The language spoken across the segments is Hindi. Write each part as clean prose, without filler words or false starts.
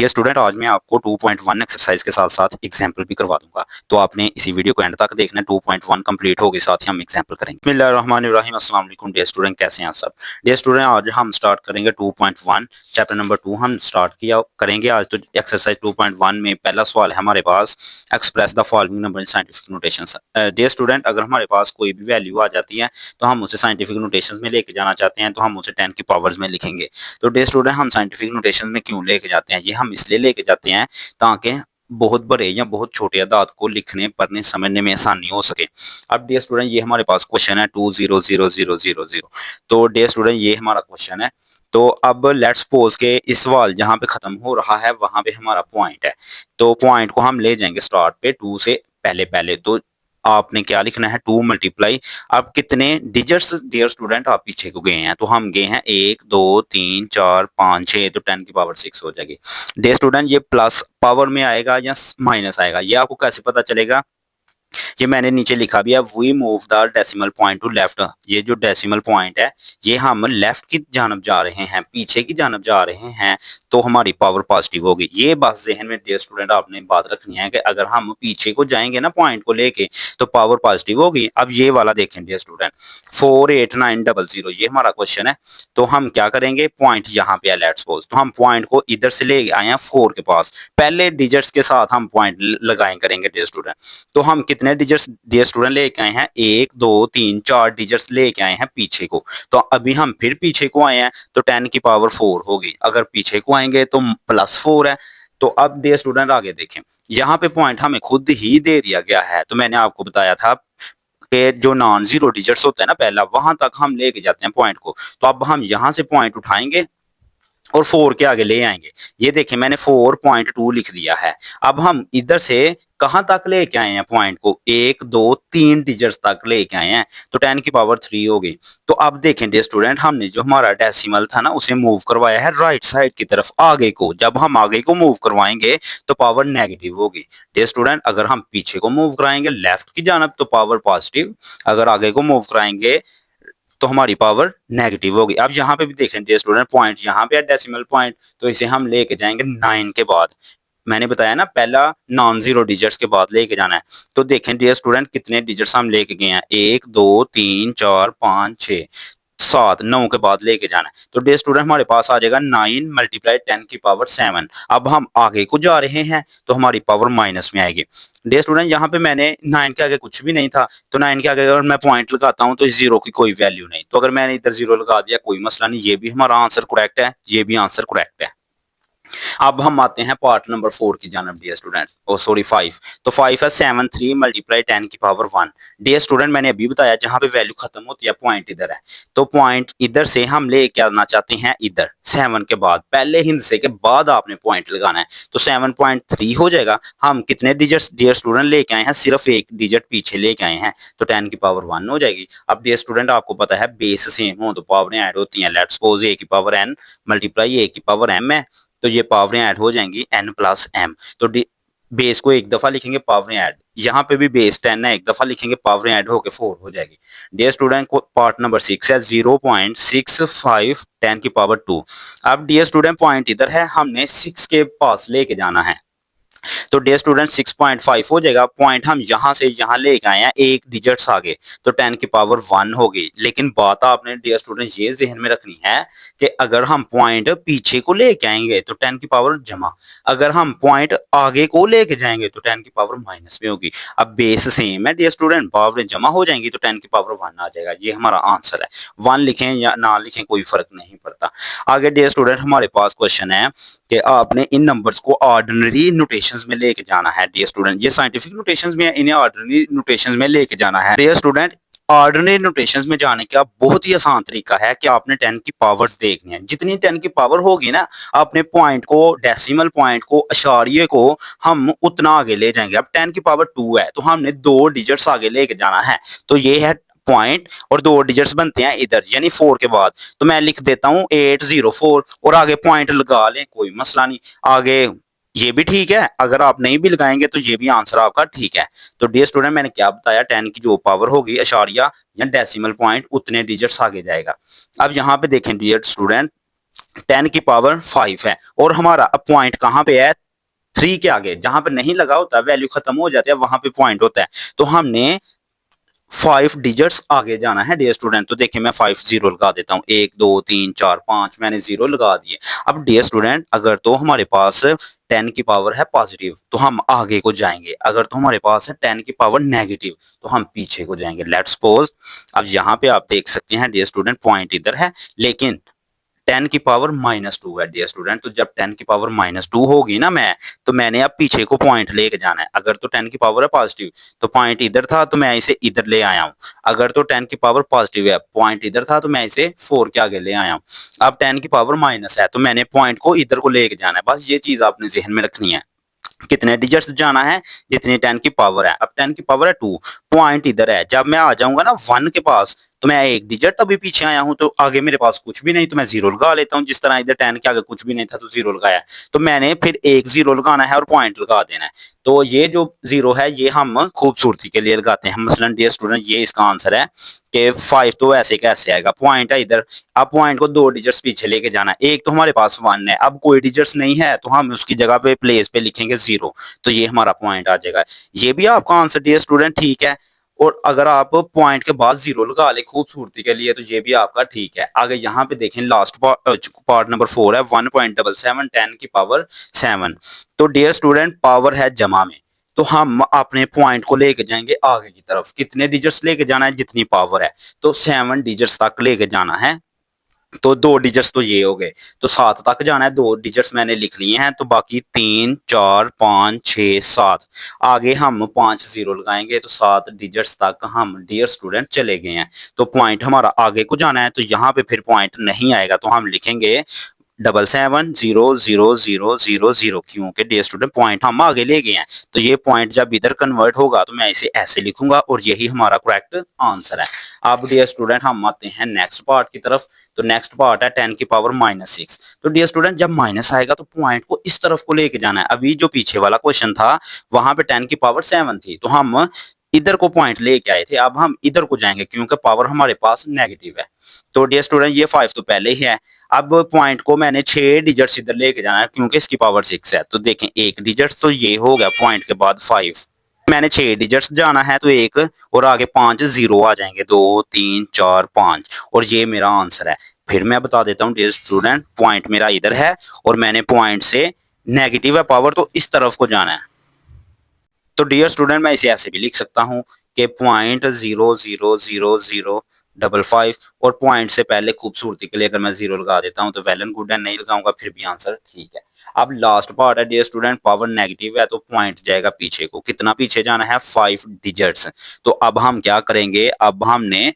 ये स्टूडेंट आज मैं आपको 2.1 एक्सरसाइज के साथ साथ एग्जाम्पल भी करवा दूंगा, तो आपने इसी वीडियो को एंड तक देखना है। 2.1 कंप्लीट हो गए, साथ ही हम एग्जाम्पल करेंगे। बिस्मिल्लाहिर्रहमानिर्रहीम, अस्सलाम वालेकुम डियर स्टूडेंट, कैसे हैं आप सब। डियर स्टूडेंट, आज हम स्टार्ट करेंगे 2.1 चैप्टर नंबर 2 हम स्टार्ट किया करेंगे आज। तो एक्सरसाइज 2.1 में पहला सवाल है हमारे पास, express the following number in scientific notations. Dear student, अगर हमारे पास कोई भी वैल्यू आ जाती है तो हम उसे साइंटिफिक नोटेशंस में लेके जाना चाहते हैं, तो हम उसे 10 की पावर्स में लिखेंगे। तो डियर स्टूडेंट, हम साइंटिफिक नोटेशन में क्यों लेके जाते हैं, ये हम इसलिए लेके जाते हैं ताकि बहुत बड़े या बहुत छोटे अदाद को लिखने पढ़ने समझने में आसानी हो सके। अब डियर स्टूडेंट, ये हमारे पास क्वेश्चन है 2000000। तो डियर स्टूडेंट, ये हमारा क्वेश्चन है। तो अब लेट्स सपोज के इस सवाल जहां पे खत्म हो रहा है वहां पे हमारा पॉइंट है, तो पॉइंट को हम ले जाएंगे स्टार्ट पे 2 से पहले पहले। तो आपने क्या लिखना है, 2 मल्टीप्लाई। अब कितने डिजिट्स डियर स्टूडेंट आप पीछे को गए हैं, तो हम गए हैं 1 2 3 4 5 6, तो 10 की पावर 6 हो जाएगी। डियर स्टूडेंट, ये प्लस पावर में आएगा या माइनस आएगा, ये आपको कैसे पता चलेगा। ये मैंने नीचे लिखा भी है, we move the decimal point to left. ये जो डेसिमल पॉइंट है ये हम लेफ्ट की जानब जा रहे हैं, पीछे की जानब जा रहे हैं, तो हमारी पावर पॉजिटिव होगी। ये बात जहन में डियर स्टूडेंट आपने बात रखनी है कि अगर हम पीछे को जाएंगे ना पॉइंट को लेके तो पावर पॉजिटिव होगी। अब ये वाला देखें डियर स्टूडेंट, 48900, ये हमारा क्वेश्चन है। तो हम क्या करेंगे, पॉइंट यहाँ पे है लेट्स सपोज, तो हम पॉइंट को इधर से ले आए हैं 4 के पास, पहले डिजिट्स के साथ हम पॉइंट लगाएं करेंगे डियर स्टूडेंट। तो हम कितने डिजिट्स डियर स्टूडेंट लेके आए हैं, 1 2 3 4 डिजिट्स लेके आए हैं पीछे को। तो अभी हम फिर पीछे को आए हैं तो 10 की पावर 4 होगी। अगर पीछे को आएंगे तो +4 है। तो अब डियर स्टूडेंट आगे देखें, यहाँ पे पॉइंट हमें खुद ही दे दिया गया है। तो मैंने आपको बताया था कि जो नॉन जीरो डिजिट्स होता है ना पहला, वहां तक हम लेके जाते हैं पॉइंट को। तो अब हम यहाँ से पॉइंट उठाएंगे और 4 के आगे ले आएंगे। ये देखें मैंने 4.2 लिख दिया है। अब हम इधर से कहां तक लेके आए हैं पॉइंट को, 1 2 3 डिजिट्स तक लेके आए हैं, तो 10 की पावर 3 हो गई। तो अब देखें डियर स्टूडेंट, हमने जो हमारा डेसिमल था ना उसे मूव करवाया है राइट साइड की तरफ आगे को। जब हम आगे को मूव करवाएंगे तो पावर नेगेटिव होगी। डियर स्टूडेंट, अगर हम पीछे को मूव कराएंगे लेफ्ट की जानब तो पावर पॉजिटिव, अगर आगे को मूव कराएंगे तो हमारी पावर नेगेटिव होगी। अब यहाँ पे भी देखें डियर स्टूडेंट, पॉइंट यहाँ पे है डेसिमल पॉइंट, तो इसे हम लेके जाएंगे 9 के बाद। मैंने बताया ना पहला नॉन जीरो डिजिट्स के बाद लेके जाना है। तो देखें डियर स्टूडेंट कितने डिजिट्स हम लेके गए हैं, 1 2 3 4 5 6 7 9 के बाद लेके जाना है। तो डियर स्टूडेंट हमारे पास आ जाएगा 9 मल्टीप्लाई 10 की पावर 7। अब हम आगे को जा रहे हैं तो हमारी पावर माइनस में आएगी। डियर स्टूडेंट, यहाँ पे मैंने 9 के आगे कुछ भी नहीं था, तो 9 के आगे अगर मैं पॉइंट लगाता हूँ तो इस जीरो की कोई वैल्यू नहीं। तो अगर मैंने इधर जीरो लगा दिया कोई मसला नहीं, ये भी हमारा आंसर करेक्ट है, ये भी आंसर करेक्ट है। अब हम आते हैं पार्ट नंबर 4 की जानब डियर स्टूडेंट, ओ सॉरी 5। तो 5 है 7 3 मल्टीप्लाई 10 की पावर 1। डियर स्टूडेंट, मैंने अभी बताया जहां पे वैल्यू खत्म होती है पॉइंट इधर है, तो पॉइंट इधर से हम ले क्या आना चाहते हैं इधर 7 के बाद, पहले हिंसे के बाद आपने पॉइंट लगाना है। तो 7.3 हो जाएगा। हम कितने डिजिट्स डियर स्टूडेंट लेके आए हैं, सिर्फ एक डिजिट पीछे लेके आए हैं, तो 10 की पावर 1 हो जाएगी। अब डियर स्टूडेंट आपको पता है बेस सेम हो तो पावरें ऐड होती हैं। लेट्स सपोज a की पावर n मल्टीप्लाई a की पावर m है, तो ये पावरें ऐड हो जाएंगी n प्लस m। तो बेस को एक दफा लिखेंगे पावरें ऐड, यहाँ पे भी बेस 10 है, एक दफा लिखेंगे पावरें ऐड होके 4 हो जाएगी। डियर स्टूडेंट को पार्ट नंबर 6 है 0.65 10 की पावर 2। अब डियर स्टूडेंट पॉइंट इधर है, हमने 6 के पास लेके जाना है, तो डियर स्टूडेंट 6.5 हो जाएगा। पॉइंट हम यहाँ से यहाँ लेके आए हैं एक डिजिट्स आगे, तो 10 की पावर 1 हो गई। लेकिन बात आपने डियर स्टूडेंट ये जहन में रखनी है कि अगर हम पॉइंट पीछे को लेके आएंगे तो 10 की पावर जमा, अगर हम पॉइंट आगे को लेके जाएंगे तो 10 की पावर माइनस में होगी। अब बेस सेम है डियर स्टूडेंट, पावर जमा हो जाएंगी तो 10 की पावर 1 आ जाएगा। ये हमारा आंसर है। 1 लिखें या ना लिखें कोई फर्क नहीं पड़ता। आगे डियर स्टूडेंट हमारे पास क्वेश्चन है कि आपने इन नंबर्स को ऑर्डिनरी नोटेशंस में लेके जाना है। डियर स्टूडेंट, ये साइंटिफिक नोटेशंस में है, इन्हें ऑर्डिनरी नोटेशंस में लेके जाना है। डियर स्टूडेंट, ऑर्डिनरी नोटेशंस में जाने का बहुत ही आसान तरीका है कि आपने 10 की पावर्स देखनी है। जितनी 10 की पावर होगी ना, अपने पॉइंट को, डेसिमल पॉइंट को, अशारिये को हम उतना आगे ले जाएंगे। अब 10 की पावर 2 है तो हमने 2 डिजिट्स आगे लेके जाना है, तो ये है पॉइंट और 2 डिजिट्स बनते हैं इधर यानी 4 के बाद। तो मैं लिख देता हूं 804 और आगे पॉइंट लगा लें, कोई मसला नहीं। आगे ये भी ठीक है, अगर आप नहीं भी लगाएंगे तो ये भी आंसर आपका ठीक है। तो डियर स्टूडेंट, मैंने क्या बताया, 10 की जो पावर होगी अशारिया या डेसिमल पॉइंट उतने डिजिट्स आगे जाएगा। अब यहाँ पे देखें डियर स्टूडेंट, 10 की पावर 5 है और हमारा अब पॉइंट कहाँ पे है, 3 के आगे जहां पे नहीं लगा होता, वैल्यू खत्म हो जाती है, वहां पे पॉइंट होता है। तो हमने 5 डिजिट्स आगे जाना है डियर स्टूडेंट। तो देखिए मैं 5 जीरो लगा देता हूँ, 1 2 3 4 5 मैंने जीरो लगा दिए। अब डियर स्टूडेंट अगर तो हमारे पास 10 की पावर है पॉजिटिव तो हम आगे को जाएंगे, अगर तो हमारे पास है 10 की पावर नेगेटिव तो हम पीछे को जाएंगे। लेट्स सपोज अब यहाँ पे आप देख सकते हैं डियर स्टूडेंट पॉइंट इधर है, लेकिन 10 की पावर -2 है डियर स्टूडेंट। तो जब 10 की पावर -2 होगी ना मैं, तो मैंने अब पीछे को पॉइंट लेके जाना है। अगर तो 10 की पावर है पॉजिटिव तो पॉइंट इधर था तो मैं इसे इधर ले आया हूँ। अगर तो 10 की पावर पॉजिटिव है, पॉइंट इधर था तो मैं इसे 4 के आगे ले आया हूँ। अब 10 की पावर माइनस है तो मैंने पॉइंट को इधर को लेके जाना है। बस ये चीज आपने जहन में रखनी है। कितने डिजिट्स जाना है, जितनी 10 की पावर है। अब 10 की पावर है 2, पॉइंट इधर है। जब मैं आ जाऊंगा ना 1 के पास तो मैं एक डिजिट अभी पीछे आया हूं, तो आगे मेरे पास कुछ भी नहीं तो मैं जीरो लगा लेता हूं। जिस तरह इधर 10 के आगे कुछ भी नहीं था तो जीरो लगाया, तो मैंने फिर एक जीरो लगाना है और पॉइंट लगा देना है। तो ये जो जीरो है ये हम खूबसूरती के लिए लगाते हैं। मसलन डियर स्टूडेंट ये इसका आंसर है कि 5 तो ऐसे कैसे आएगा, पॉइंट है इधर। अब पॉइंट को 2 डिजिट्स पीछे लेके जाना है। एक तो हमारे पास 1 है, अब कोई डिजिट्स नहीं है तो हम उसकी जगह पे प्लेस पे लिखेंगे 0, तो ये हमारा पॉइंट आ जाएगा। ये भी आपका आंसर डियर स्टूडेंट ठीक है। और अगर आप पॉइंट के बाद 0 लगा ले खूबसूरती के लिए तो ये भी आपका ठीक है। आगे यहाँ पे देखें लास्ट पार्ट नंबर 4 है 1.77 10 की पावर 7। तो डियर स्टूडेंट पावर है जमा में, तो हम अपने पॉइंट को लेके जाएंगे आगे की तरफ। कितने डिजिट्स लेके जाना है, जितनी पावर है, तो 7 डिजिट्स तक लेके जाना है। तो 2 डिजिट्स तो ये हो गए, तो 7 तक जाना है। 2 डिजिट्स मैंने लिख लिए हैं, तो बाकी 3 4 5 6 7। आगे हम 5 जीरो लगाएंगे तो 7 डिजिट्स तक हम डियर स्टूडेंट चले गए हैं। तो पॉइंट हमारा आगे को जाना है, तो यहाँ पे फिर पॉइंट नहीं आएगा तो हम लिखेंगे 77 0 0 0 0 0, क्योंकि डियर स्टूडेंट पॉइंट हम आगे ले गए हैं। तो ये पॉइंट जब इधर कन्वर्ट होगा तो मैं इसे ऐसे लिखूंगा और यही हमारा करेक्ट आंसर है। अब डियर स्टूडेंट हम आते हैं नेक्स्ट पार्ट की तरफ। तो नेक्स्ट पार्ट है 10 की पावर -6। तो डियर स्टूडेंट जब माइनस आएगा तो पॉइंट को इस तरफ को लेके जाना है। अभी जो पीछे वाला क्वेश्चन था वहां पे 10 की पावर 7 थी, तो हम इधर को पॉइंट लेके आए थे। अब हम इधर को जाएंगे क्योंकि पावर हमारे पास नेगेटिव है। तो डियर स्टूडेंट ये 5 तो पहले ही है। अब पॉइंट को मैंने 6 डिजिट्स इधर लेके जाना है क्योंकि इसकी पावर 6 है। तो देखें एक डिजिट तो ये हो गया पॉइंट के बाद 5, मैंने 6 डिजिट्स जाना है तो एक और आगे 5 जीरो आ जाएंगे, 2 3 4 5, और ये मेरा आंसर है। फिर मैं बता देता हूँ डियर स्टूडेंट पॉइंट मेरा इधर है और मैंने पॉइंट से नेगेटिव है पावर तो इस तरफ को जाना है। तो डियर स्टूडेंट मैं इसे ऐसे भी लिख सकता हूँ कि .0000055 और पॉइंट से पहले खूबसूरती के लिए अगर मैं जीरो लगा देता हूँ तो वेल एंड गुड है, नहीं लगाऊंगा फिर भी आंसर ठीक है। अब लास्ट पार्ट है डियर स्टूडेंट पावर नेगेटिव है तो पॉइंट जाएगा पीछे को। कितना पीछे जाना है, 5 डिजिट्स। तो अब हम क्या करेंगे, अब हमने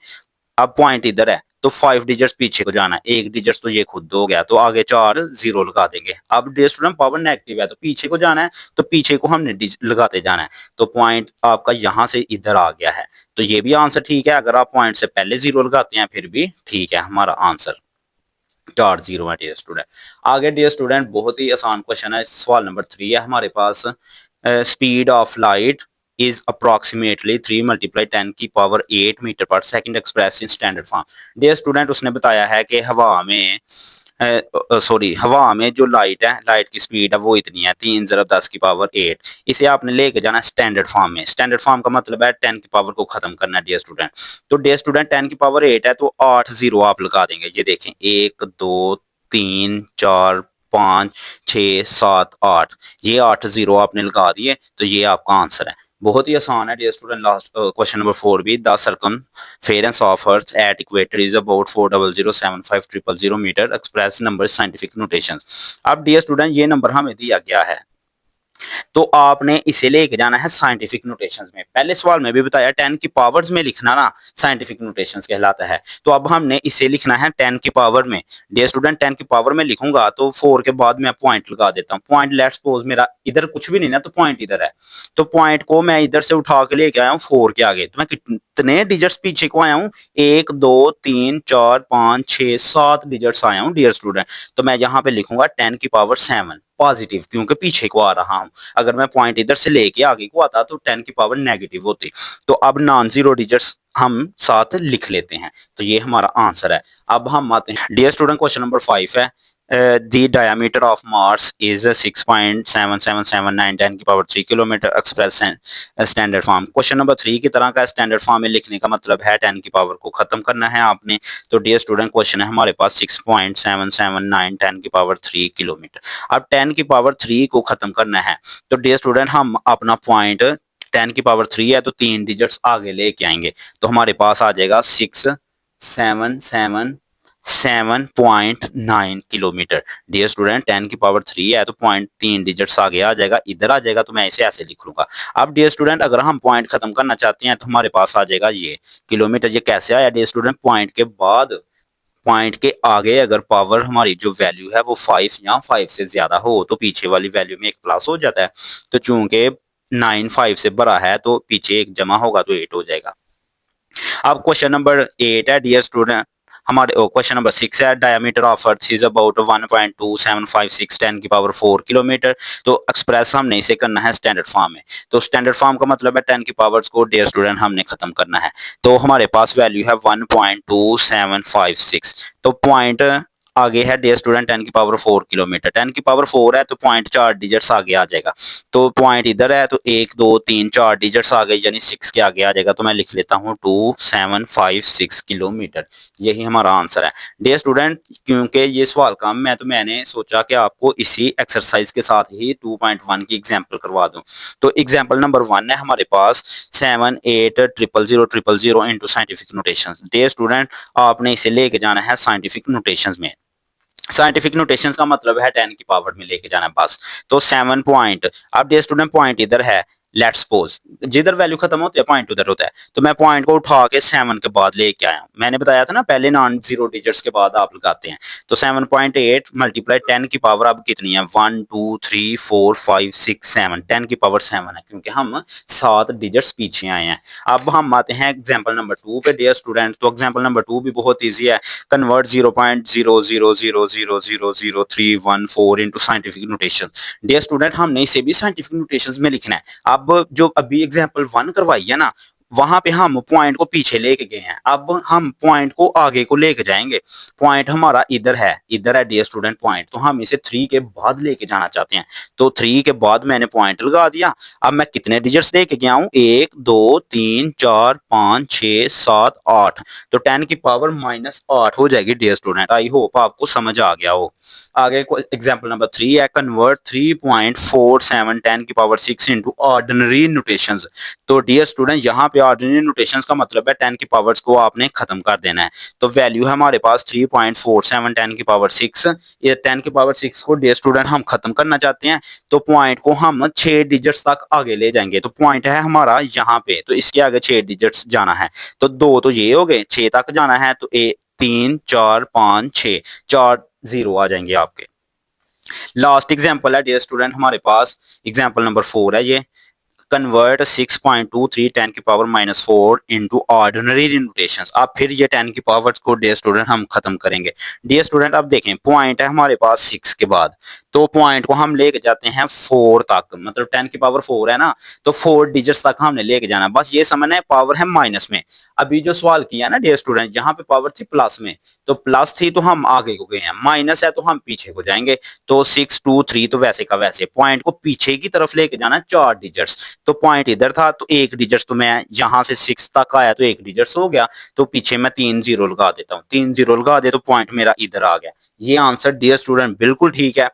अब पॉइंट इधर है तो 5 डिजिट्स पीछे को जाना है। एक डिजिट तो ये खुद हो गया तो आगे 4 जीरो लगा देंगे। अब डियर स्टूडेंट पावर नेगेटिव है तो पीछे को जाना है, तो पीछे को हमने लगाते जाना है। तो पॉइंट आपका यहाँ से इधर आ गया है, तो ये भी आंसर ठीक है। अगर आप पॉइंट से पहले जीरो लगाते हैं फिर भी ठीक है, हमारा आंसर 4 जीरो है डियर स्टूडेंट। आगे डियर स्टूडेंट बहुत ही आसान क्वेश्चन है, सवाल नंबर 3 है हमारे पास। Speed of light is approximately 3 multiply 10 की power 8 metre per second express in standard form. Dear student उसने बताया है कि हवा में जो लाइट है, लाइट की स्पीड है वो इतनी है 3 ज़रब 10 की पावर 8। इसे आपने लेके जाना स्टैंडर्ड फॉर्म में। स्टैंडर्ड फॉर्म का मतलब है 10 की पावर को खत्म करना है डियर स्टूडेंट। तो डियर स्टूडेंट 10 की पावर 8 है तो 8 जीरो आप लगा देंगे। ये देखें 1 2 3 4 5 6 7 8, ये 8 जीरो आपने लगा दिए तो ये आपका आंसर है। बहुत ही आसान है dear student. Last question number 4 भी, the circumference of earth at equator is about 4007500 metre, express number scientific notations. अब डियर स्टूडेंट ये नंबर हमें दिया गया है तो आपने इसे लेके जाना है साइंटिफिक नोटेशंस में। पहले सवाल में भी बताया 10 की पावर्स में लिखना ना साइंटिफिक नोटेशंस कहलाता है। तो अब हमने इसे लिखना है 10 की पावर में। डियर स्टूडेंट 10 की पावर में लिखूंगा तो 4 के बाद मैं पॉइंट लगा देता हूँ। पॉइंट लेट्स सपोज मेरा इधर कुछ भी नहीं ना, तो पॉइंट इधर है, तो पॉइंट को मैं इधर से उठा के लेके आया हूँ 4 के आगे। तो मैं कितने डिजिट्स पीछे को आया हूँ, 1 2 3 4 5 6 7 डिजिट्स आया हूँ डियर स्टूडेंट। तो मैं यहाँ पे लिखूंगा 10 की पावर 7 पॉजिटिव, क्योंकि पीछे को आ रहा हूं। अगर मैं पॉइंट इधर से लेके आगे को आता तो 10 की पावर नेगेटिव होती। तो अब नॉन जीरो डिजिट्स हम साथ लिख लेते हैं, तो ये हमारा आंसर है। अब हम आते हैं डियर स्टूडेंट क्वेश्चन नंबर 5 है the diameter of Mars is 6.7779 10 की power 3 kilometre express standard form. Question number 3 की तरह का स्टैंडर्ड फॉर्म में लिखने का मतलब है 10 की पावर को खत्म करना है आपने। तो डियर स्टूडेंट क्वेश्चन है हमारे पास 6.779 10 की पावर 3 किलोमीटर। अब 10 की पावर 3 को खत्म करना है तो डियर स्टूडेंट हम अपना पॉइंट 10 की पावर 3 है तो 3 डिजिट्स आगे लेके आएंगे तो हमारे पास आ जाएगा 677.9 किलोमीटर। डियर स्टूडेंट 10 की पावर 3 है तो पॉइंट 3 डिजिट्स आगे आ जाएगा, इधर आ जाएगा तो मैं इसे ऐसे लिख लूंगा। अब डियर स्टूडेंट अगर हम पॉइंट खत्म करना चाहते हैं तो हमारे पास आ जाएगा ये किलोमीटर। ये कैसे आया डियर स्टूडेंट, पॉइंट के बाद पॉइंट के आगे अगर पावर हमारी जो वैल्यू है वो 5 या 5 से ज्यादा हो तो पीछे वाली वैल्यू में एक प्लस हो जाता है। तो चूंकि 9 5 से बड़ा है तो पीछे एक जमा होगा तो 8 हो जाएगा। अब क्वेश्चन नंबर 8 है डियर स्टूडेंट हमारे क्वेश्चन नंबर 6 है diameter of earth is about 1.2756 10 की पावर 4 किलोमीटर। तो एक्सप्रेस हमने इसे करना है स्टैंडर्ड फॉर्म में। तो स्टैंडर्ड फॉर्म का मतलब है 10 की पावर्स को डियर स्टूडेंट हमने खत्म करना है। तो हमारे पास वैल्यू है 1.2756। तो पॉइंट आगे है डियर स्टूडेंट 10 की पावर 4 किलोमीटर। 10 की पावर 4 है तो पॉइंट 4 डिजिट्स आगे आ जाएगा। तो पॉइंट इधर है तो 1 2 3 4 डिजिट्स आगे यानी 6 के आगे आ जाएगा। तो मैं लिख लेता हूँ 2756 किलोमीटर। यही हमारा आंसर है डियर स्टूडेंट। क्योंकि ये सवाल कम है तो मैंने सोचा कि आपको इसी एक्सरसाइज के साथ ही 2.1 की एग्जाम्पल करवा दूं। तो एग्जाम्पल नंबर 1 है हमारे पास 7800000 into scientific notation. Dear student आपने इसे लेके जाना है साइंटिफिक नोटेशन में। साइंटिफिक नोटेशंस का मतलब है 10 की पावर में लेके जाना बस। तो 7 पॉइंट, अब डियर स्टूडेंट पॉइंट इधर है, लेट्स सपोज जिधर वैल्यू खत्म होती है पॉइंट उधर होता है। तो मैं पॉइंट को उठा के 7 के बाद लेके आया हूं। मैंने बताया था ना पहले नॉन जीरो डिजिट्स के बाद आप लगाते हैं। तो 7.8 मल्टीप्लाई 10 की पावर अब कितनी है 1 2 3 4 5 6 7 10 की पावर 7 है क्योंकि हम 7 डिजिट्स पीछे आए हैं। अब हम आते हैं एग्जाम्पल नंबर 2 पे डियर स्टूडेंट। तो एग्जाम्पल नंबर 2 भी बहुत ईजी है। Convert 0.000000314 into scientific notation. Dear student हमने इसे भी साइंटिफिक नोटेशंस में लिखना है। अब जो अभी एग्जांपल 1 करवाई है ना वहां पे हम पॉइंट को पीछे लेके गए हैं, अब हम पॉइंट को आगे को लेके जाएंगे। पॉइंट हमारा इधर है डियर स्टूडेंट पॉइंट, तो हम इसे 3 के बाद लेके जाना चाहते हैं। तो 3 के बाद मैंने पॉइंट लगा दिया। अब मैं कितने डिजिट्स लेके गया हूं 1 2 3 4 5 6 7 8। तो 10 की पावर -8 हो जाएगी डियर स्टूडेंट। आई होप आपको समझ आ गया हो। आगे एग्जांपल नंबर 3 है कन्वर्ट 3.47 10 की पावर 6 इनटू ऑर्डिनरी नोटेशंस। तो डियर स्टूडेंट यहाँ पे ऑर्डिनरी नोटेशंस का मतलब है 10 की पावर्स को आपने खत्म कर देना है। तो वैल्यू है हमारे पास 3.47 10 की पावर 6। ये 10 की पावर 6 को डियर स्टूडेंट हम खत्म करना चाहते हैं तो पॉइंट को हम 6 डिजिट्स तक आगे ले जाएंगे। तो पॉइंट है हमारा यहाँ पे तो इसके आगे 6 डिजिट्स जाना है। तो 2 तो ये हो गए, 6 तक जाना है तो 3 4 5 6 4 0 आ जाएंगे आपके। लास्ट एग्जांपल है डियर स्टूडेंट हमारे पास एग्जांपल नंबर 4 है ये कन्वर्ट 6.23 10 की पावर -4 इनटू ऑर्डिनरी नोटेशंस। अब फिर ये 10 की पावर्स को डियर स्टूडेंट हम खत्म करेंगे। डियर स्टूडेंट अब देखें पॉइंट है हमारे पास 6 के बाद तो पॉइंट को हम लेके जाते हैं 4 तक, मतलब 10 की पावर 4 है ना तो 4 डिजिट्स तक हमने लेके जाना। बस ये समझना है पावर है माइनस में। अभी जो सवाल किया ना डियर स्टूडेंट जहां पे पावर थी प्लस में, तो प्लस थी तो हम आगे को गए हैं, माइनस है तो हम पीछे को जाएंगे। तो 6 2 3 तो वैसे का वैसे पॉइंट को पीछे की तरफ लेके जाना 4 डिजिट्स। तो पॉइंट इधर था तो 1 डिजिट्स तो मैं यहां से 6 तक आया तो 1 डिजिट्स हो गया। तो पीछे मैं 3 0 लगा देता हूँ, 3 0 लगा दे तो पॉइंट मेरा इधर आ गया। ये आंसर डियर स्टूडेंट बिल्कुल ठीक है।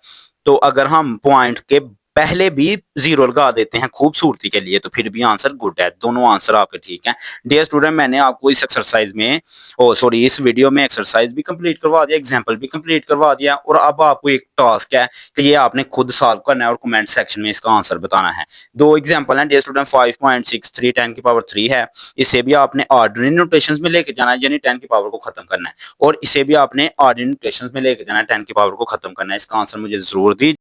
तो अगर हम पॉइंट के पहले भी 0 लगा देते हैं खूबसूरती के लिए तो फिर भी आंसर गुड है। दोनों आंसर आपके ठीक हैं। डियर स्टूडेंट मैंने आपको इस एक्सरसाइज में इस वीडियो में एक्सरसाइज भी कंप्लीट करवा दिया, एग्जांपल भी कंप्लीट करवा दिया और अब आपको एक टास्क है कि ये आपने खुद सॉल्व करना है और कमेंट सेक्शन में इसका आंसर बताना है। 2 एग्जांपल हैं डियर स्टूडेंट 5.63 10 की पावर 3 है। इसे भी आपने ऑर्डिनरी नोटेशंस में लेके जाना है यानी 10 की पावर को खत्म करना है, और इसे भी आपने ऑर्डिनरी नोटेशंस में लेके जाना है 10 की पावर को खत्म करना है। इसका आंसर मुझे जरूर दीजिए।